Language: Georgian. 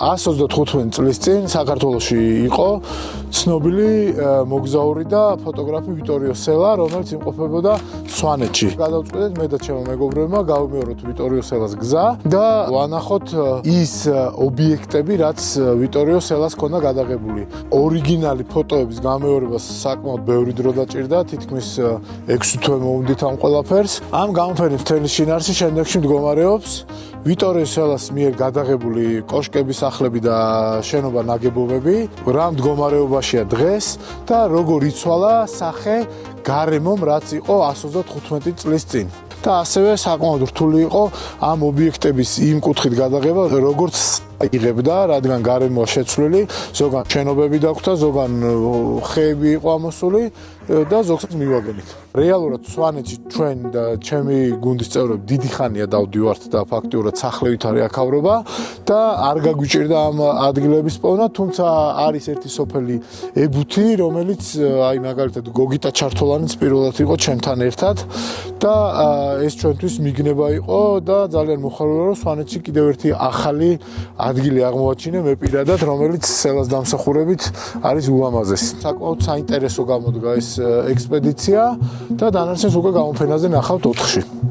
125 წლის წინ საქართველოში იყო ცნობილი მოგზაური და ფოტოგრაფი ვიტორიო სელა, რომელიც იმყოფებოდა სვანეთში. გადავწყვეტეთ მე და ჩემო მეგობრებმა გავიმეოროთ ვიტორიო სელას გზა და ვანახოთ ის ობიექტები, რაც ვიტორიო სელას ჰქონდა გადაღებული. ორიგინალი ფოტოების გამეორებას საკმაოდ ბევრი დრო დაჭირდა, თითქმის 6 თვე მოვუდით ამ ყველაფერს. ამ გამოფენის მთელი შინაარსი შემდეგში მდგომარეობს ვიტორიო სელას მიერ გადაღებული კოშკების, სახლები და შენობა ნაგებობები, რა მდგომარეობაშია დღეს და როგორ იცვალა სახე გარემომ, რაც იყო 125 წლის წინ. და ასევე საკმაოდ რთული იყო ამ ობიექტების იმ კუთხით გადაღება, როგორც იღებდა, რადგან გარემოა შეცვლილი, ზოგან შენობები დაგვდა, ზოგან ხეები იყო ამოსული და ზოგადად მივაგენით. რეალურად სვანეთში ჩვენ და ჩემი გუნდის წევრები დიდი ხანია დავდივართ და ფაქტიურად სახლევით არის აქავრობა და არ გაგვიჭირდა ამ ადგილების პოვნა, თუმცა არის ერთი სოფელი ებუთი, რომელიც აი მაგალითად გოგიტა ჩართოლანიც პირველად იყო ჩემთან ერთად და ეს ჩვენთვის მიგნება იყო და ძალიან მოხარულია, რომ სვანეთში კიდევ ერთი ახალი ადგილი აღმოაჩინე მე პირადად, რომელიც სელას დამსახურებით არის ულამაზესი. საკმაოდ საინტერესო გამოდგა ეს ექსპედიცია და დანარჩენს უკვე გამოფენაზე ნახავთ 4-ში.